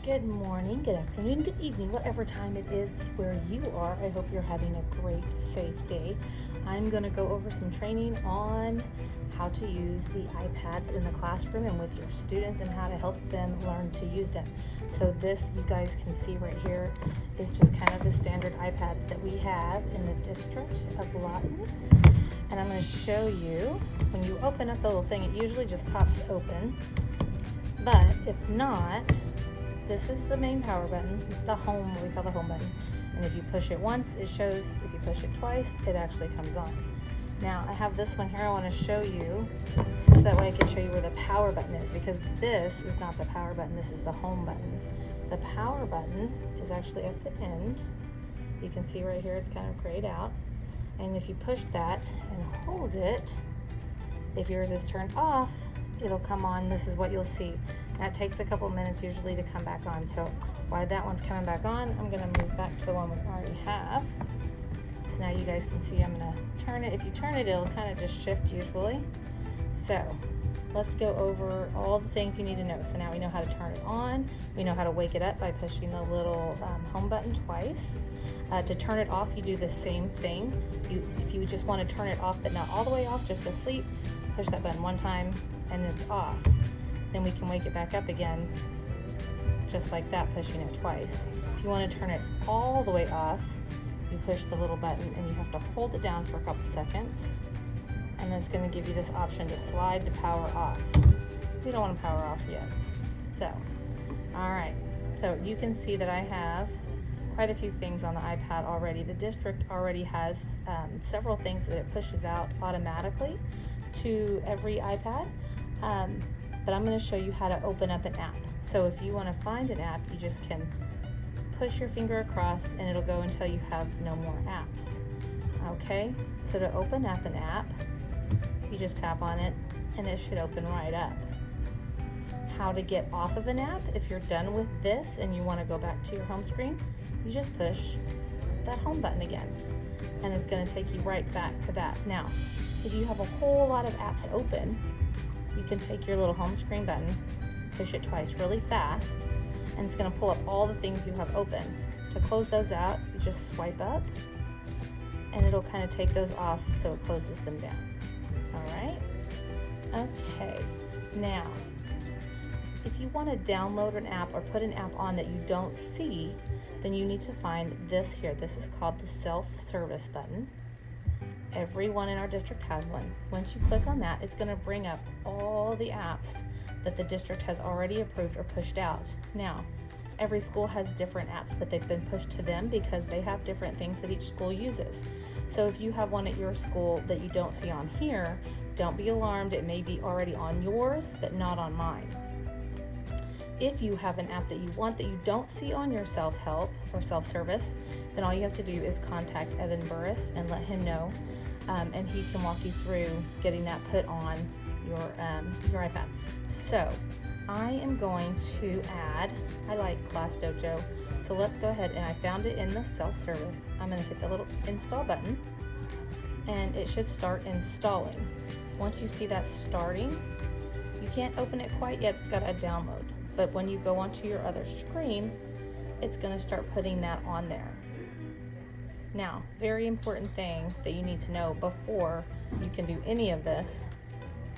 Good morning, good afternoon, good evening, whatever time it is where you are. I hope you're having a great, safe day. I'm going to go over some training on how to use the iPads in the classroom and with your students and how to help them learn to use them. So this, you guys can see right here, is just kind of the standard iPad that we have in the district of Lawton. And I'm going to show you, when you open up the little thing, it usually just pops open. But if not, this is the main power button. It's the home, what we call the home button. And if you push it once, it shows. If you push it twice, it actually comes on. Now, I have this one here I want to show you, so that way I can show you where the power button is, because this is not the power button, this is the home button. The power button is actually at the end. You can see right here, it's kind of grayed out. And if you push that and hold it, if yours is turned off, it'll come on. This is what you'll see. That takes a couple minutes usually to come back on. So while that one's coming back on, I'm going to move back to the one we already have. So now you guys can see I'm going to turn it. If you turn it, it'll kind of just shift usually. So let's go over all the things you need to know. So now we know how to turn it on. We know how to wake it up by pushing the little home button twice. To turn it off, you do the same thing. If you just want to turn it off but not all the way off, just asleep, push that button one time and it's off. Then we can wake it back up again, just like that, pushing it twice. If you want to turn it all the way off, you push the little button and you have to hold it down for a couple seconds. And it's going to give you this option to slide to power off. We don't want to power off yet. So, all right. So you can see that I have quite a few things on the iPad already. The district already has several things that it pushes out automatically to every iPad. But I'm going to show you how to open up an app. So if you want to find an app, you just can push your finger across and it'll go until you have no more apps. Okay, so to open up an app, you just tap on it and it should open right up. How to get off of an app, if you're done with this and you want to go back to your home screen, you just push that home button again and it's going to take you right back to that. Now, if you have a whole lot of apps open, you can take your little home screen button, push it twice really fast, and it's going to pull up all the things you have open. To close those out, you just swipe up, and it'll kind of take those off so it closes them down. All right? Okay. Now, if you want to download an app or put an app on that you don't see, then you need to find this here. This is called the self-service button. Everyone in our district has one. Once you click on that, it's going to bring up all the apps that the district has already approved or pushed out. Now, every school has different apps that they've been pushed to them because they have different things that each school uses. So if you have one at your school that you don't see on here, don't be alarmed. It may be already on yours, but not on mine. If you have an app that you want that you don't see on your self-help or self-service, then all you have to do is contact Evan Burris and let him know. And he can walk you through getting that put on your iPad. So I am going to add, I like Class Dojo, so let's go ahead, and I found it in the self-service. I'm going to hit the little install button and it should start installing. Once you see that starting, you can't open it quite yet, it's got a download, but when you go onto your other screen, it's going to start putting that on there. Now, very important thing that you need to know before you can do any of this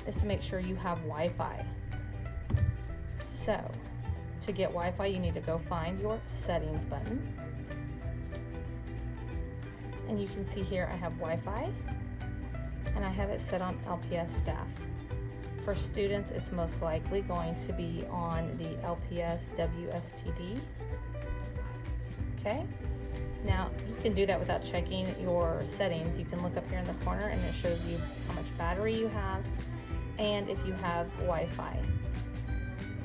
is to make sure you have Wi-Fi. So, to get Wi-Fi, you need to go find your settings button. And you can see here I have Wi-Fi, and I have it set on LPS staff. For students, it's most likely going to be on the LPS WSTD. Okay? Now, you can do that without checking your settings. You can look up here in the corner and it shows you how much battery you have and if you have Wi-Fi.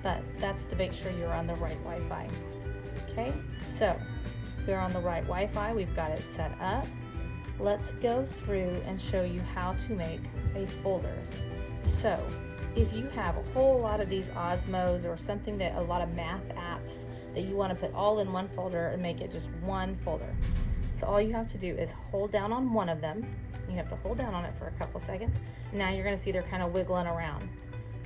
But that's to make sure you're on the right Wi-Fi. Okay, so we're on the right Wi-Fi. We've got it set up. Let's go through and show you how to make a folder. So if you have a whole lot of these Osmos or something that a lot of math apps that you want to put all in one folder and make it just one folder. So all you have to do is hold down on one of them. You have to hold down on it for a couple seconds. Now you're going to see they're kind of wiggling around.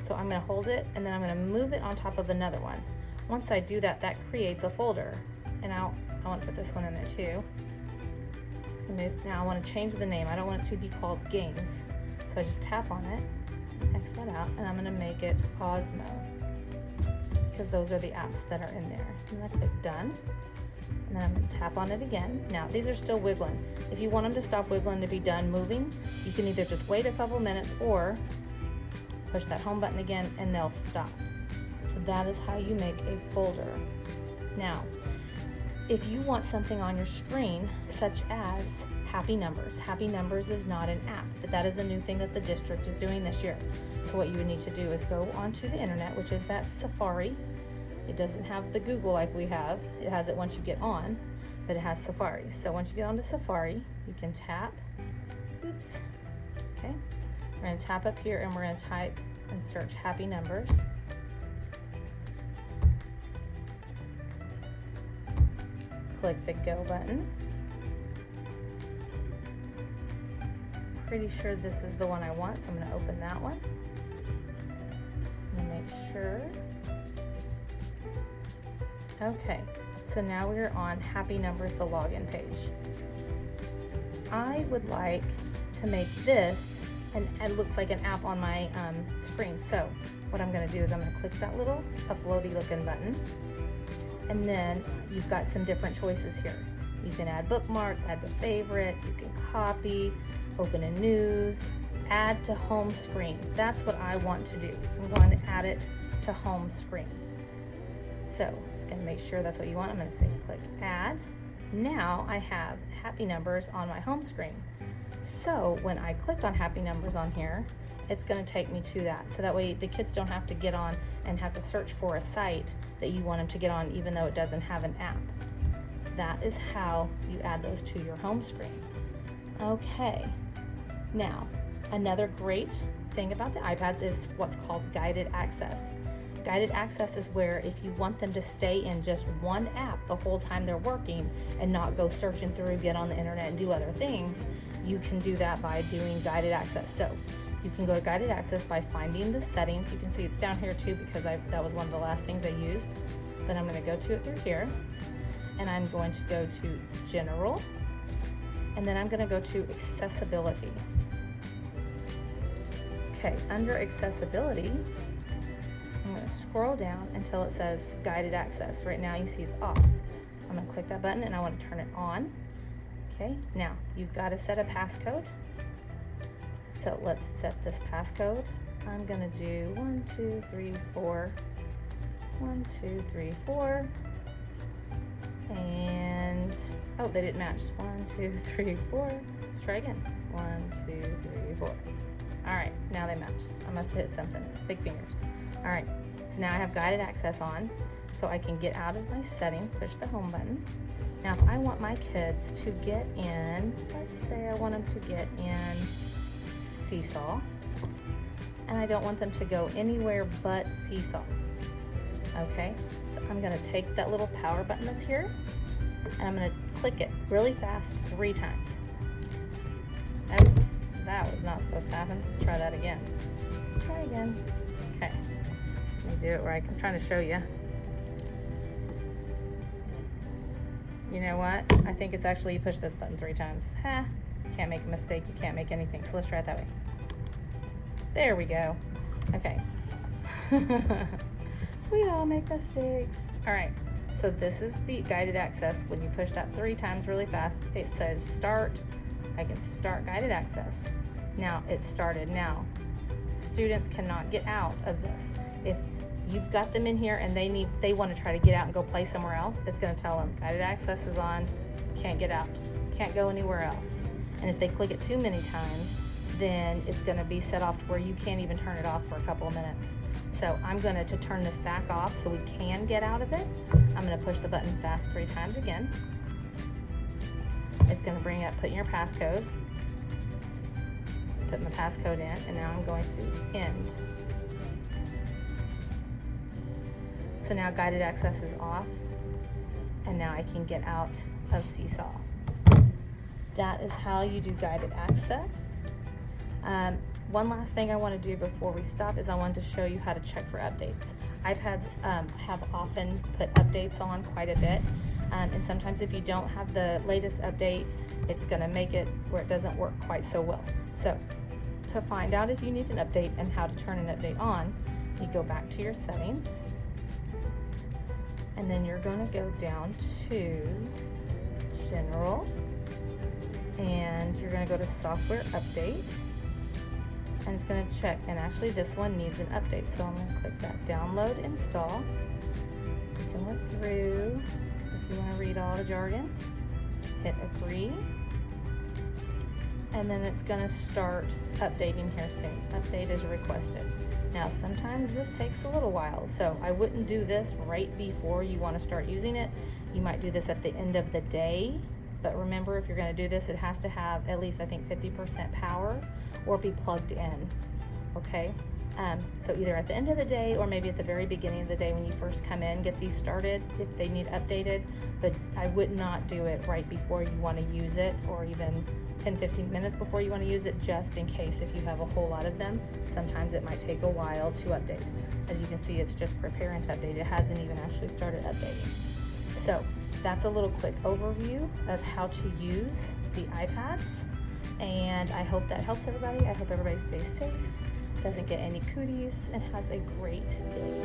So I'm going to hold it and then I'm going to move it on top of another one. Once I do that, that creates a folder. And I want to put this one in there too. Now I want to change the name. I don't want it to be called Games. So I just tap on it, X that out, and I'm going to make it Osmo, because those are the apps that are in there. I'm going to click Done, and then I'm going to tap on it again. Now these are still wiggling. If you want them to stop wiggling to be done moving, you can either just wait a couple minutes or push that home button again and they'll stop. So that is how you make a folder. Now, if you want something on your screen, such as Happy Numbers. Happy Numbers is not an app, but that is a new thing that the district is doing this year. So what you would need to do is go onto the internet, which is that Safari. It doesn't have the Google like we have. It has it once you get on, but it has Safari. So once you get onto Safari, you can tap, oops, okay. We're gonna tap up here and we're gonna type and search Happy Numbers. Click the Go button. Pretty sure this is the one I want, so I'm going to open that one. And make sure. Okay, so now we're on Happy Numbers, the login page. I would like to make this, and it looks like an app on my screen. So what I'm going to do is I'm going to click that little uploady looking button. And then you've got some different choices here. You can add bookmarks, add to favorites, you can copy, open in news, add to home screen. That's what I want to do. I'm going to add it to home screen. So it's going to make sure that's what you want. I'm going to say click add. Now I have Happy Numbers on my home screen. So when I click on Happy Numbers on here, it's going to take me to that. So that way the kids don't have to get on and have to search for a site that you want them to get on, even though it doesn't have an app. That is how you add those to your home screen. Okay, now another great thing about the iPads is what's called guided access. Guided access is where if you want them to stay in just one app the whole time they're working and not go searching through, get on the internet and do other things, you can do that by doing guided access. So you can go to guided access by finding the settings. You can see it's down here too, because that was one of the last things I used. Then I'm going to go to it through here, and I'm going to go to General, and then I'm going to go to Accessibility. Okay, under Accessibility, I'm going to scroll down until it says Guided Access. Right now you see it's off. I'm going to click that button and I want to turn it on. Okay, now you've got to set a passcode. So let's set this passcode. I'm going to do 1, 2, 3, 4. 1, 2, 3, 4. And, oh, they didn't match. 1, 2, 3, 4. Let's try again. 1, 2, 3, 4. All right, now they match. I must have hit something. Big fingers. All right, so now I have guided access on, so I can get out of my settings, push the home button. Now, if I want my kids to get in, let's say I want them to get in Seesaw, and I don't want them to go anywhere but Seesaw. Okay, so I'm gonna take that little power button that's here, and I'm gonna click it really fast 3 times. Oh, that was not supposed to happen. Let's try that again. Try again. Okay, let me do it right. I'm trying to show you. You know what? I think it's actually you push this button 3 times. Ha! You can't make a mistake. You can't make anything. So let's try it that way. There we go. Okay. We all make mistakes. All right. So this is the guided access. When you push that 3 times really fast, it says start. I can start guided access. Now it's started. Now students cannot get out of this. If you've got them in here and they want to try to get out and go play somewhere else, it's going to tell them guided access is on, can't get out, can't go anywhere else. And if they click it too many times, then it's going to be set off to where you can't even turn it off for a couple of minutes. So I'm going to turn this back off so we can get out of it. I'm going to push the button fast 3 times again. It's going to bring up put in your passcode. Put my passcode in, and now I'm going to end. So now guided access is off, and now I can get out of Seesaw. That is how you do guided access. One last thing I want to do before we stop is I wanted to show you how to check for updates. iPads have often put updates on quite a bit, and sometimes if you don't have the latest update, it's going to make it where it doesn't work quite so well. So to find out if you need an update and how to turn an update on, you go back to your settings, and then you're going to go down to General, and you're going to go to Software Update, and it's going to check, and actually this one needs an update, so I'm going to click that Download Install. You can look through if you want to read all the jargon, hit Agree, and then it's going to start updating here soon. Update is requested. Now sometimes this takes a little while, so I wouldn't do this right before you want to start using it. You might do this at the end of the day, but remember, if you're going to do this, it has to have at least, I think, 50% power or be plugged in, okay? So either at the end of the day or maybe at the very beginning of the day when you first come in, get these started if they need updated, but I would not do it right before you want to use it, or even 10-15 minutes before you want to use it, just in case if you have a whole lot of them. Sometimes it might take a while to update. As you can see, it's just preparing to update. It hasn't even actually started updating. So that's a little quick overview of how to use the iPads, and I hope that helps everybody. I hope everybody stays safe, doesn't get any cooties, and has a great day.